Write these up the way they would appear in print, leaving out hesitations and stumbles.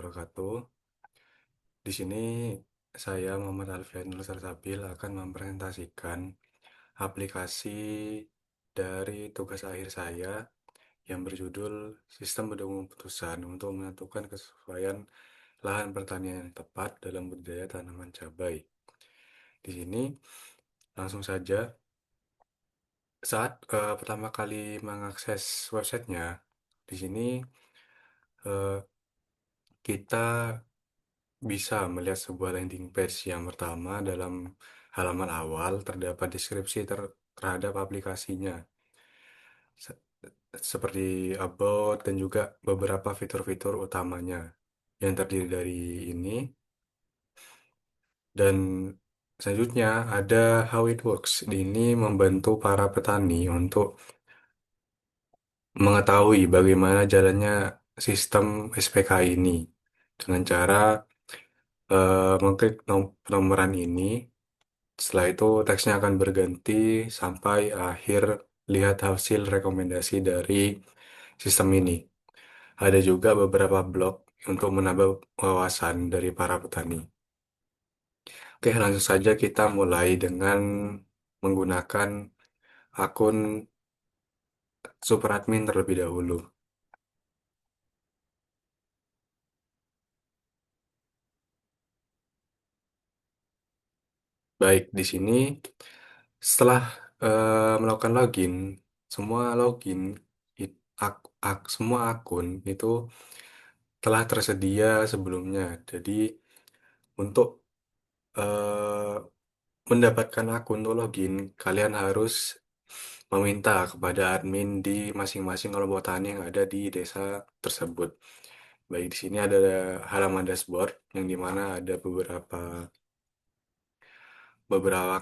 wabarakatuh. Di sini saya Muhammad Alfian Nur Sarsabil akan mempresentasikan aplikasi dari tugas akhir saya yang berjudul Sistem Pendukung Putusan untuk menentukan kesesuaian lahan pertanian yang tepat dalam budidaya tanaman cabai. Di sini langsung saja saat pertama kali mengakses websitenya, di sini eh, kita bisa melihat sebuah landing page yang pertama dalam halaman awal terdapat deskripsi terhadap aplikasinya, Se- seperti about dan juga beberapa fitur-fitur utamanya yang terdiri dari ini. Dan selanjutnya ada how it works. Ini membantu para petani untuk mengetahui bagaimana jalannya sistem SPK ini dengan cara mengklik penomoran ini. Setelah itu teksnya akan berganti sampai akhir lihat hasil rekomendasi dari sistem ini. Ada juga beberapa blog untuk menambah wawasan dari para petani. Oke, langsung saja kita mulai dengan menggunakan akun super admin terlebih dahulu. Baik, di sini setelah melakukan login, semua login, semua akun itu telah tersedia sebelumnya. Jadi untuk eh, mendapatkan akun untuk login, kalian harus meminta kepada admin di masing-masing kelompok tani yang ada di desa tersebut. Baik, di sini ada halaman dashboard yang dimana ada beberapa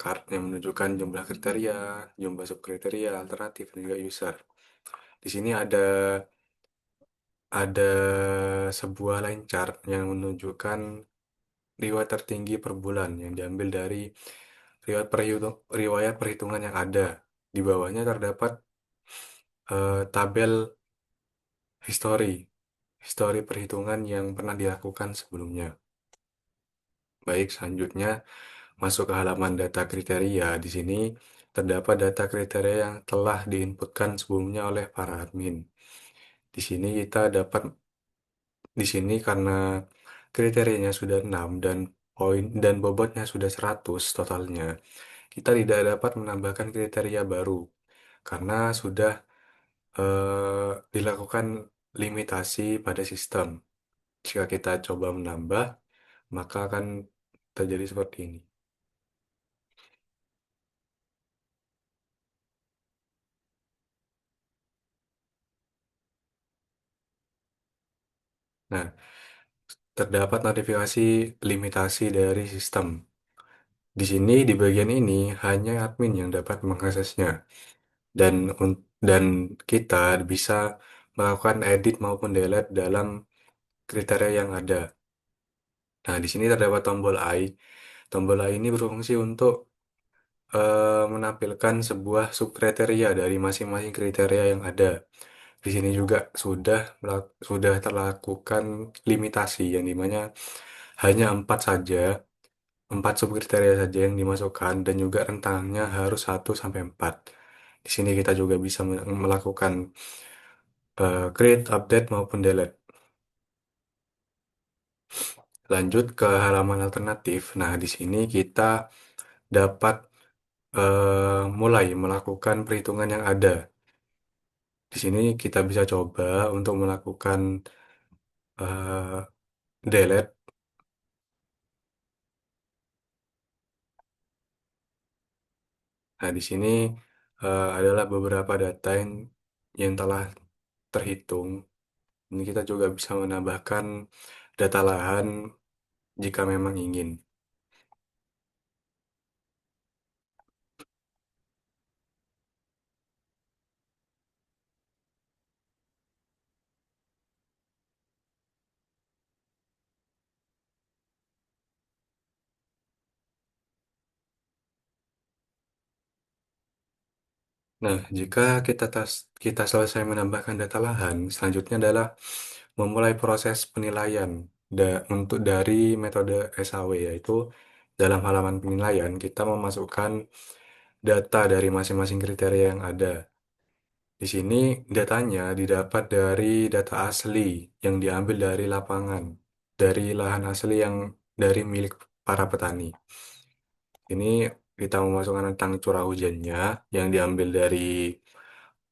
card yang menunjukkan jumlah kriteria, jumlah subkriteria, alternatif, dan juga user. Di sini ada sebuah line chart yang menunjukkan riwayat tertinggi per bulan yang diambil dari riwayat perhitungan yang ada. Di bawahnya terdapat tabel histori, histori perhitungan yang pernah dilakukan sebelumnya. Baik, selanjutnya masuk ke halaman data kriteria. Di sini terdapat data kriteria yang telah diinputkan sebelumnya oleh para admin. Di sini kita dapat di sini karena kriterianya sudah 6 dan poin dan bobotnya sudah 100 totalnya. Kita tidak dapat menambahkan kriteria baru karena sudah dilakukan limitasi pada sistem. Jika kita coba menambah, maka akan terjadi seperti ini. Nah, terdapat notifikasi limitasi dari sistem. Di sini, di bagian ini, hanya admin yang dapat mengaksesnya. Dan, dan kita bisa melakukan edit maupun delete dalam kriteria yang ada. Nah, di sini terdapat tombol I. Tombol I ini berfungsi untuk menampilkan sebuah subkriteria dari masing-masing kriteria yang ada. Di sini juga sudah terlakukan limitasi yang dimana hanya 4 subkriteria saja yang dimasukkan dan juga rentangnya harus 1 sampai 4. Di sini kita juga bisa melakukan create, update maupun delete. Lanjut ke halaman alternatif. Nah, di sini kita dapat mulai melakukan perhitungan yang ada. Di sini kita bisa coba untuk melakukan delete. Nah, di sini adalah beberapa data yang telah terhitung. Ini kita juga bisa menambahkan data lahan jika memang ingin. Nah, jika kita selesai menambahkan data lahan, selanjutnya adalah memulai proses penilaian. Untuk dari metode SAW, yaitu dalam halaman penilaian kita memasukkan data dari masing-masing kriteria yang ada. Di sini datanya didapat dari data asli yang diambil dari lapangan, dari lahan asli yang dari milik para petani. Ini kita memasukkan tentang curah hujannya yang diambil dari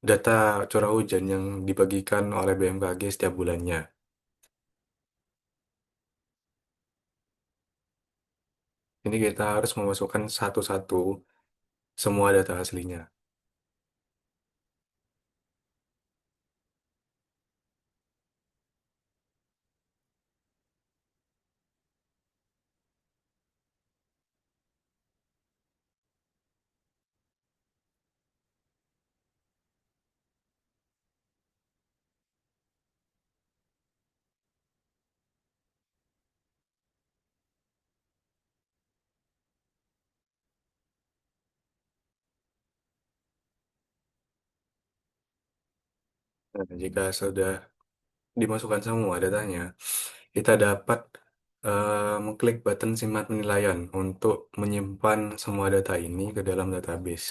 data curah hujan yang dibagikan oleh BMKG setiap bulannya. Ini kita harus memasukkan satu-satu semua data aslinya. Nah, jika sudah dimasukkan semua datanya, kita dapat mengklik button simak penilaian untuk menyimpan semua data ini ke dalam database.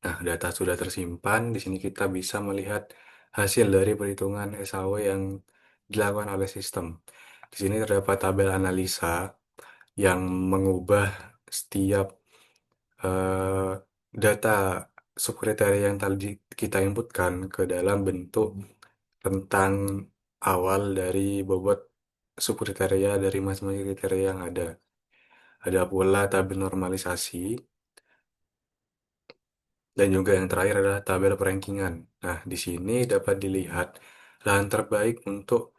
Nah, data sudah tersimpan. Di sini kita bisa melihat hasil dari perhitungan SAW yang dilakukan oleh sistem. Di sini terdapat tabel analisa yang mengubah setiap eh, data subkriteria yang tadi kita inputkan ke dalam bentuk rentang awal dari bobot subkriteria dari masing-masing kriteria yang ada. Ada pula tabel normalisasi, dan juga yang terakhir adalah tabel perankingan. Nah, di sini dapat dilihat lahan terbaik untuk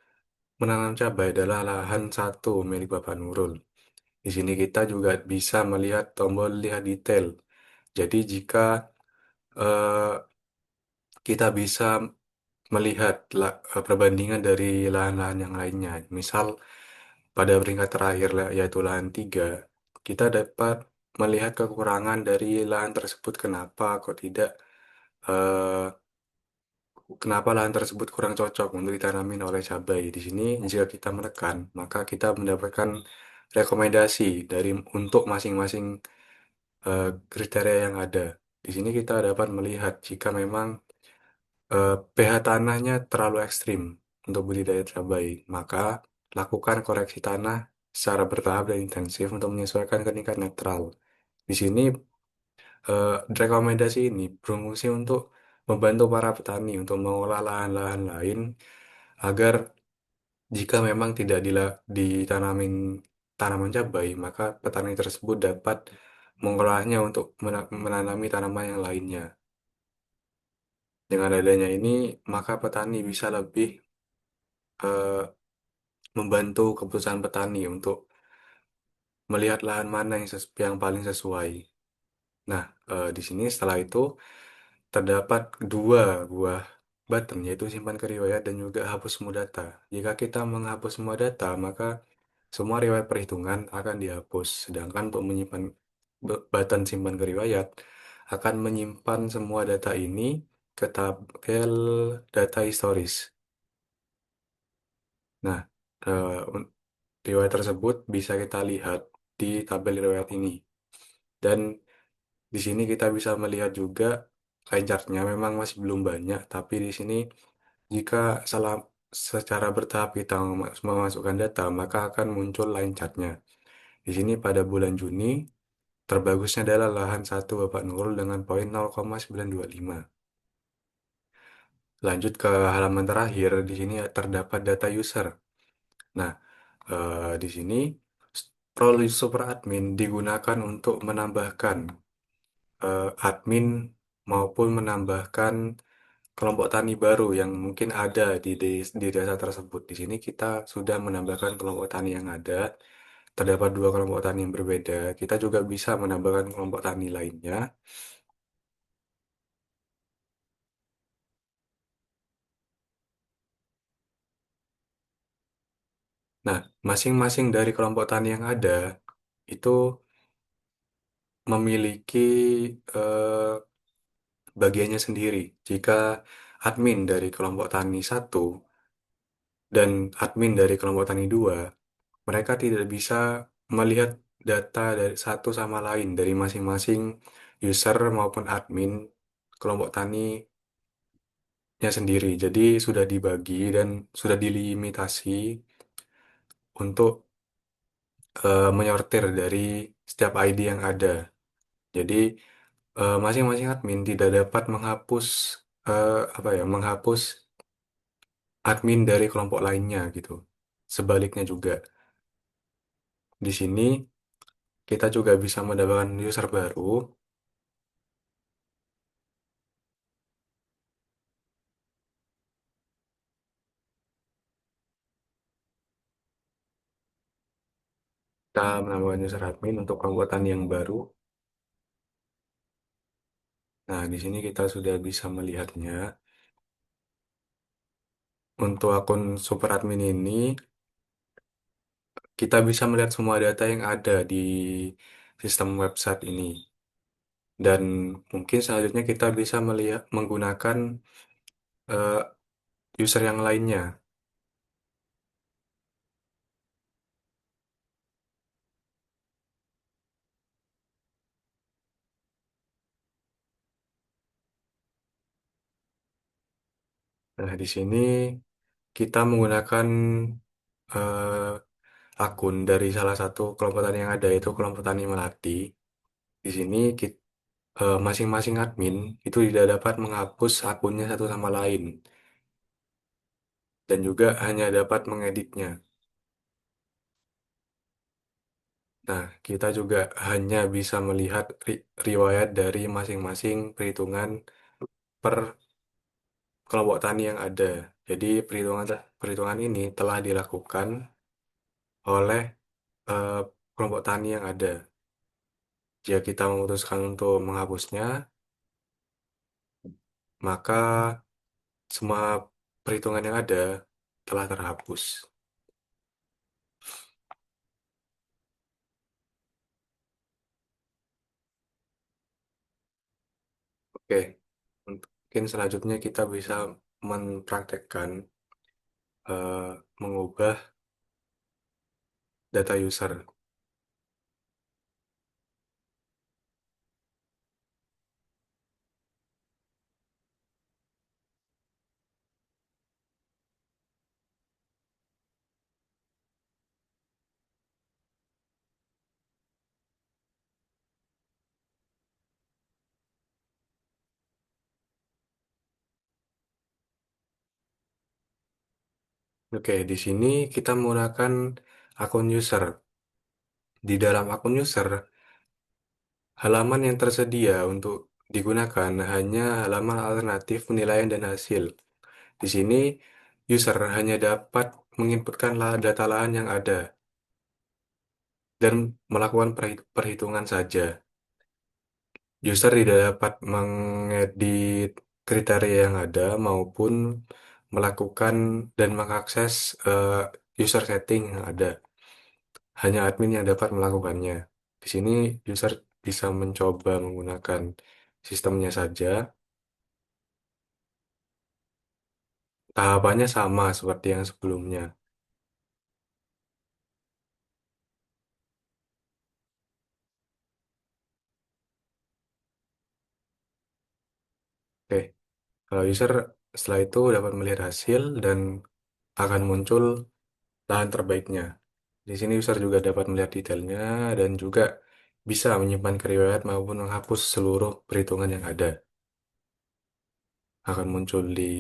menanam cabai adalah lahan satu milik Bapak Nurul. Di sini kita juga bisa melihat tombol lihat detail. Jadi jika eh, kita bisa melihat perbandingan dari lahan-lahan yang lainnya. Misal pada peringkat terakhir yaitu lahan 3, kita dapat melihat kekurangan dari lahan tersebut. Eh, Kenapa lahan tersebut kurang cocok untuk ditanamin oleh cabai. Di sini jika kita menekan, maka kita mendapatkan rekomendasi untuk masing-masing kriteria yang ada. Di sini kita dapat melihat jika memang pH tanahnya terlalu ekstrim untuk budidaya cabai, maka lakukan koreksi tanah secara bertahap dan intensif untuk menyesuaikan ke tingkat netral. Di sini rekomendasi ini berfungsi untuk membantu para petani untuk mengolah lahan-lahan lain agar jika memang tidak ditanamin tanaman cabai, maka petani tersebut dapat mengolahnya untuk menanami tanaman yang lainnya. Dengan adanya ini, maka petani bisa lebih eh, membantu keputusan petani untuk melihat lahan mana yang paling sesuai. Nah, di sini setelah itu terdapat dua buah button, yaitu simpan ke riwayat dan juga hapus semua data. Jika kita menghapus semua data, maka semua riwayat perhitungan akan dihapus. Sedangkan untuk menyimpan button simpan ke riwayat akan menyimpan semua data ini ke tabel data historis. Nah, riwayat tersebut bisa kita lihat di tabel riwayat ini. Dan di sini kita bisa melihat juga line chart-nya memang masih belum banyak, tapi di sini jika salah secara bertahap kita memasukkan data, maka akan muncul line chart-nya. Di sini pada bulan Juni, terbagusnya adalah lahan satu Bapak Nurul dengan poin 0,925. Lanjut ke halaman terakhir, di sini terdapat data user. Nah, di sini role super admin digunakan untuk menambahkan admin maupun menambahkan kelompok tani baru yang mungkin ada di desa tersebut. Di sini kita sudah menambahkan kelompok tani yang ada. Terdapat dua kelompok tani yang berbeda. Kita juga bisa menambahkan kelompok tani lainnya. Nah, masing-masing dari kelompok tani yang ada itu memiliki eh, bagiannya sendiri. Jika admin dari kelompok tani satu dan admin dari kelompok tani 2, mereka tidak bisa melihat data dari satu sama lain dari masing-masing user maupun admin kelompok taninya sendiri. Jadi sudah dibagi dan sudah dilimitasi untuk menyortir dari setiap ID yang ada. Jadi masing-masing admin tidak dapat menghapus menghapus admin dari kelompok lainnya gitu. Sebaliknya juga di sini kita juga bisa mendapatkan user baru. Kita menambahkan user admin untuk kelompok tani yang baru. Nah, di sini kita sudah bisa melihatnya. Untuk akun super admin ini, kita bisa melihat semua data yang ada di sistem website ini. Dan mungkin selanjutnya kita bisa melihat menggunakan eh, user yang lainnya. Nah, di sini kita menggunakan eh, akun dari salah satu kelompok tani yang ada, yaitu kelompok tani Melati. Di sini masing-masing admin itu tidak dapat menghapus akunnya satu sama lain dan juga hanya dapat mengeditnya. Nah, kita juga hanya bisa melihat riwayat dari masing-masing perhitungan per kelompok tani yang ada. Jadi perhitungan ini telah dilakukan oleh eh, kelompok tani yang ada. Jika kita memutuskan untuk menghapusnya, maka semua perhitungan yang ada telah terhapus. Oke, mungkin selanjutnya kita bisa mempraktekkan mengubah data user. Oke, di sini kita menggunakan akun user. Di dalam akun user, halaman yang tersedia untuk digunakan hanya halaman alternatif penilaian dan hasil. Di sini, user hanya dapat menginputkan data lahan yang ada dan melakukan perhitungan saja. User tidak dapat mengedit kriteria yang ada maupun melakukan dan mengakses user setting yang ada. Hanya admin yang dapat melakukannya. Di sini user bisa mencoba menggunakan sistemnya saja. Tahapannya sama seperti yang sebelumnya. Oke, kalau user setelah itu dapat melihat hasil dan akan muncul lahan terbaiknya. Di sini user juga dapat melihat detailnya dan juga bisa menyimpan riwayat maupun menghapus seluruh perhitungan yang ada. Akan muncul di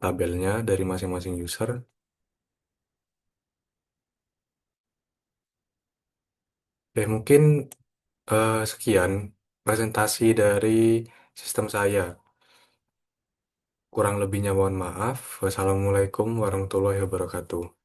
tabelnya dari masing-masing user. Oke, mungkin sekian presentasi dari sistem saya. Kurang lebihnya mohon maaf. Wassalamualaikum warahmatullahi wabarakatuh.